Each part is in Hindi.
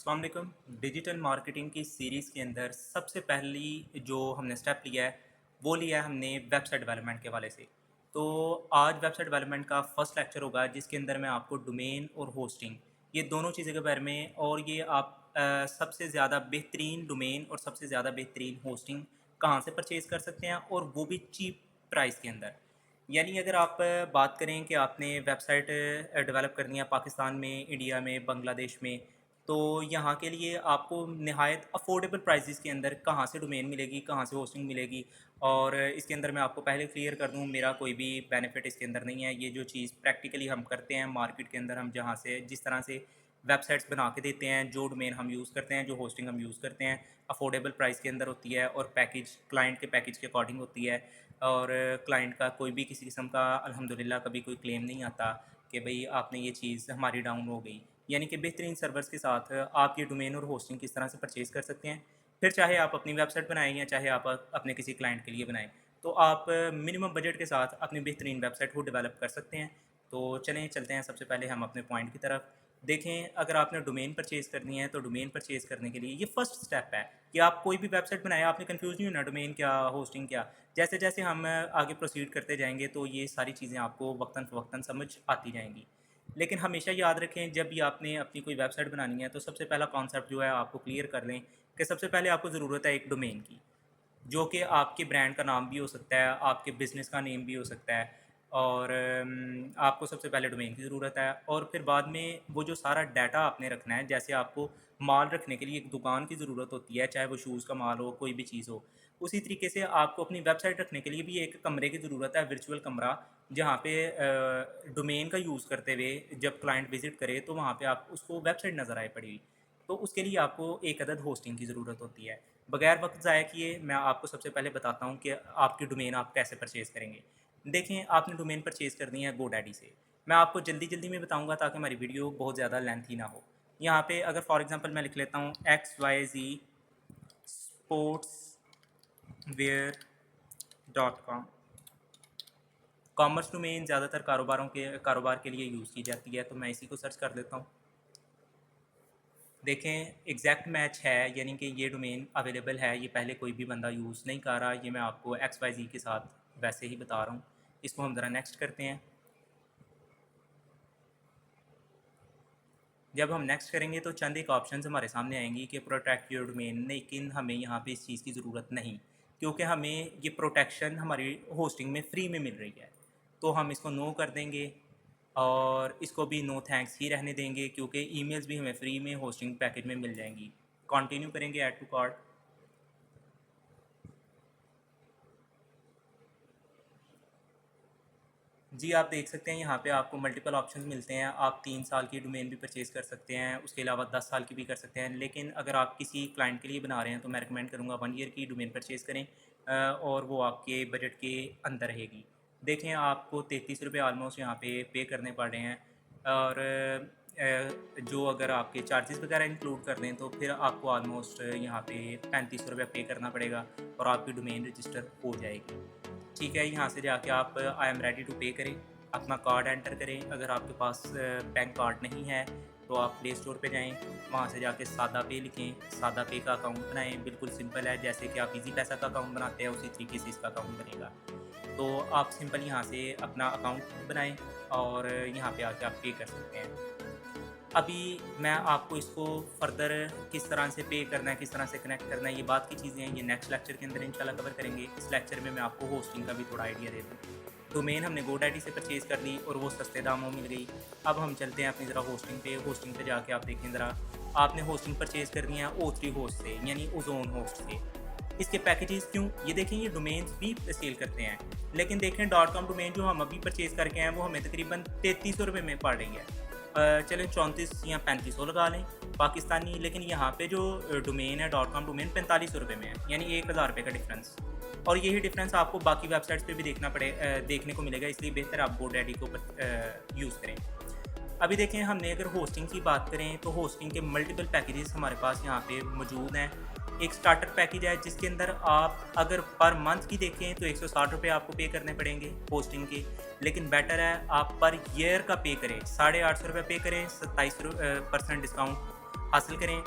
अस्सलाम वालेकुम। डिजिटल मार्केटिंग की सीरीज़ के अंदर सबसे पहली जो हमने स्टेप लिया है वो लिया है हमने वेबसाइट डेवलपमेंट के हवाले से। तो आज वेबसाइट डेवलपमेंट का फर्स्ट लेक्चर होगा जिसके अंदर मैं आपको डोमेन और होस्टिंग ये दोनों चीज़ों के बारे में और ये आप सबसे ज़्यादा बेहतरीन डोमेन और सबसे ज़्यादा बेहतरीन होस्टिंग कहाँ से परचेज़ कर सकते हैं और वो भी चीप प्राइस के अंदर। यानी अगर आप बात करें कि आपने वेबसाइट डेवलप करनी है पाकिस्तान में, इंडिया में, बांग्लादेश में, तो यहाँ के लिए आपको निहायत अफोर्डेबल प्राइसेस के अंदर कहाँ से डोमेन मिलेगी, कहाँ से होस्टिंग मिलेगी। और इसके अंदर मैं आपको पहले क्लियर कर दूँ, मेरा कोई भी बेनिफिट इसके अंदर नहीं है। ये जो चीज़ प्रैक्टिकली हम करते हैं मार्केट के अंदर, हम जहाँ से जिस तरह से वेबसाइट्स बना के देते हैं, जो डोमेन हम यूज़ करते हैं, जो होस्टिंग हम यूज़ करते हैं, अफोर्डेबल प्राइस के अंदर होती है और पैकेज क्लाइंट के पैकेज के अकॉर्डिंग होती है। और क्लाइंट का कोई भी किसी किस्म का अल्हम्दुलिल्लाह कभी कोई क्लेम नहीं आता कि भाई आपने ये चीज़ हमारी डाउन हो गई। यानी कि बेहतरीन सर्वर्स के साथ आप ये डोमेन और होस्टिंग किस तरह से परचेज़ कर सकते हैं। फिर चाहे आप अपनी वेबसाइट बनाएँ या चाहे आप अपने किसी क्लाइंट के लिए बनाएँ, तो आप मिनिमम बजट के साथ अपनी बेहतरीन वेबसाइट को डेवलप कर सकते हैं। तो चलें चलते हैं सबसे पहले हम अपने पॉइंट की तरफ। देखें, अगर आपने डोमेन परचेज़ करनी है तो डोमेन परचेज़ करने के लिए ये फर्स्ट स्टेप है कि आप कोई भी वेबसाइट बनाएँ, आपने कन्फ्यूज़ नहीं होना डोमेन क्या, होस्टिंग क्या। जैसे-जैसे हम आगे प्रोसीड करते जाएँगे तो ये सारी चीज़ें आपको वक़्तन-फ़वक़्तन समझ आती जाएँगी। लेकिन हमेशा याद रखें, जब भी आपने अपनी कोई वेबसाइट बनानी है तो सबसे पहला कॉन्सेप्ट जो है आपको क्लियर कर लें कि सबसे पहले आपको ज़रूरत है एक डोमेन की, जो कि आपके ब्रांड का नाम भी हो सकता है, आपके बिज़नेस का नेम भी हो सकता है। और आपको सबसे पहले डोमेन की ज़रूरत है और फिर बाद में वो जो सारा डाटा आपने रखना है, जैसे आपको माल रखने के लिए एक दुकान की ज़रूरत होती है, चाहे वो शूज़ का माल हो, कोई भी चीज़ हो। उसी तरीके से आपको अपनी वेबसाइट रखने के लिए भी एक कमरे की ज़रूरत है, वर्चुअल कमरा, जहाँ पे डोमेन का यूज़ करते हुए जब क्लाइंट विज़िट करे तो वहाँ पे आप उसको वेबसाइट नज़र आए पड़ी हुई। तो उसके लिए आपको एक अदद होस्टिंग की ज़रूरत होती है। बगैर वक्त ज़ाया किए मैं आपको सबसे पहले बताता हूँ कि आपकी डोमेन आप कैसे परचेज़ करेंगे। देखें, आपने डोमेन परचेज़ करनी है गोडैडी से। मैं आपको जल्दी-जल्दी में बताऊँगा ताकि हमारी वीडियो बहुत ज़्यादा लेंथी ना हो। यहाँ पे अगर फॉर एग्ज़ाम्पल मैं लिख लेता हूँ XYZ sportswear.com। कॉमर्स डोमेन ज़्यादातर कारोबार के लिए यूज़ की जाती है, तो मैं इसी को सर्च कर लेता हूँ। देखें, एग्जैक्ट मैच है, यानी कि ये डोमेन अवेलेबल है, ये पहले कोई भी बंदा यूज़ नहीं कर रहा। ये मैं आपको XYZ के साथ वैसे ही बता रहा हूँ। इसको हम ज़रा नेक्स्ट करते हैं। जब हम नेक्स्ट करेंगे तो चंद एक ऑप्शंस हमारे सामने आएंगी कि प्रोटेक्ट योर डोमेन, लेकिन हमें यहाँ पे इस चीज़ की ज़रूरत नहीं, क्योंकि हमें ये प्रोटेक्शन हमारी होस्टिंग में फ्री में मिल रही है। तो हम इसको नो कर देंगे और इसको भी नो थैंक्स ही रहने देंगे, क्योंकि ईमेल्स भी हमें फ्री में होस्टिंग पैकेज में मिल जाएंगी। कंटिन्यू करेंगे ऐड टू कार्ट। जी, आप देख सकते हैं यहाँ पे आपको मल्टीपल ऑप्शंस मिलते हैं। आप 3 साल की डोमेन भी परचेज़ कर सकते हैं, उसके अलावा 10 साल की भी कर सकते हैं। लेकिन अगर आप किसी क्लाइंट के लिए बना रहे हैं तो मैं रिकमेंड करूँगा 1 ईयर की डोमेन परचेज़ करें, और वो आपके बजट के अंदर रहेगी। देखें, आपको ₹33 ऑलमोस्ट यहाँ पे करने पड़ रहे हैं। और जो अगर आपके चार्जेस वगैरह इंक्लूड कर दें तो फिर आपको ऑलमोस्ट यहाँ पे ₹35 पे करना पड़ेगा और आपकी डोमेन रजिस्टर हो जाएगी। ठीक है, यहाँ से जाके आप आई एम रेडी टू पे करें, अपना कार्ड एंटर करें। अगर आपके पास बैंक कार्ड नहीं है तो आप प्ले स्टोर पे जाएँ, वहाँ से जाके सादा पे लिखें, सादा पे का अकाउंट बनाएँ। बिल्कुल सिंपल है, जैसे कि आप ईज़ी पैसा का अकाउंट बनाते हैं उसी तरीके से इसका अकाउंट बनेगा। तो आप सिंपल यहाँ से अपना अकाउंट बनाएँ और यहाँ पे आके आप पे कर सकते हैं। अभी मैं आपको इसको फर्दर किस तरह से पे करना है, किस तरह से कनेक्ट करना है, ये बात की चीज़ें हैं, ये नेक्स्ट लेक्चर के अंदर इंशाल्लाह कवर करेंगे। इस लेक्चर में मैं आपको होस्टिंग का भी थोड़ा आइडिया दे दूँ। डोमेन हमने गोडैडी से परचेज़ कर ली और वो सस्ते दामों में मिल गई। अब हम चलते हैं अपनी ज़रा होस्टिंग पे। होस्टिंग पे जाके आप देखें ज़रा, आपने होस्टिंग परचेज़ करनी है O3 होस्ट से, यानी ओज़ोन होस्ट से। इसके पैकेजेस क्यों, ये देखें, ये डोमेन्स भी सेल करते हैं, लेकिन देखें .com डोमेन जो हम अभी परचेज़ करके आए हैं वो हमें तकरीबन ₹3300 में पड़ रही है। चलें 34 या 3500 लगा लें पाकिस्तानी, लेकिन यहाँ पे जो डोमेन है .com डोमेन ₹4500 में है, यानी ₹1000 का डिफरेंस। और यही डिफरेंस आपको बाकी वेबसाइट्स पे भी देखने को मिलेगा, इसलिए बेहतर आप गोडैडी को यूज़ करें। अभी देखें, हमने अगर होस्टिंग की बात करें तो होस्टिंग के मल्टीपल पैकेजेस हमारे पास यहाँ पे मौजूद हैं। एक स्टार्टर पैकेज है जिसके अंदर आप अगर पर मंथ की देखें तो ₹160 आपको पे करने पड़ेंगे होस्टिंग के, लेकिन बेटर है आप पर ईयर का पे करें, ₹850 पे करें, 27% डिस्काउंट हासिल करें।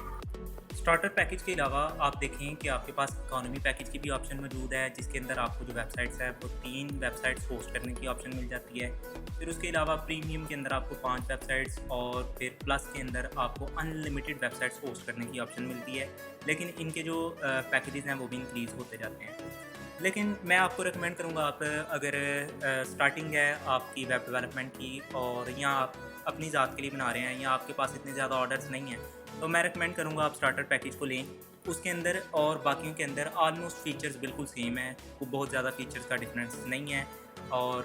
स्टार्टर पैकेज के अलावा आप देखें कि आपके पास इकॉनमी पैकेज की भी ऑप्शन मौजूद है, जिसके अंदर आपको जो वेबसाइट्स है वो 3 वेबसाइट्स होस्ट करने की ऑप्शन मिल जाती है। फिर उसके अलावा प्रीमियम के अंदर आपको 5 वेबसाइट्स और फिर प्लस के अंदर आपको अनलिमिटेड वेबसाइट्स होस्ट करने की ऑप्शन मिलती है। लेकिन इनके जो पैकेजेस हैं वो भी इंक्रीज़ होते जाते हैं। लेकिन मैं आपको रिकमेंड करूँगा, आप अगर स्टार्टिंग है आपकी वेब डेवलपमेंट की और या आप अपनी ज़ात के लिए बना रहे हैं या आपके पास इतने ज़्यादा ऑर्डर्स नहीं हैं, तो मैं रिकमेंड करूँगा आप स्टार्टर पैकेज को लें। उसके अंदर और बाकियों के अंदर ऑलमोस्ट फ़ीचर्स बिल्कुल सेम है, वो बहुत ज़्यादा फ़ीचर्स का डिफरेंस नहीं है। और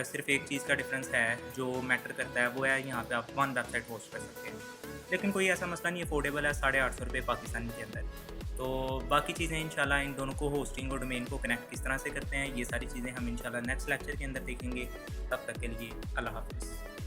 सिर्फ़ एक चीज़ का डिफरेंस है जो मैटर करता है, वो है यहाँ पे आप 1 वेबसाइट होस्ट कर सकते हैं। लेकिन कोई ऐसा मसला नहीं, अफोर्डेबल है, ₹850 पाकिस्तानी के अंदर। तो बाकी चीज़ें इंशाल्लाह इन दोनों को, होस्टिंग और डोमेन को कनेक्ट किस तरह से करते हैं, ये सारी चीज़ें हम इंशाल्लाह नेक्स्ट लेक्चर के अंदर देखेंगे। तब तक के लिए अल्लाह हाफ़िज़।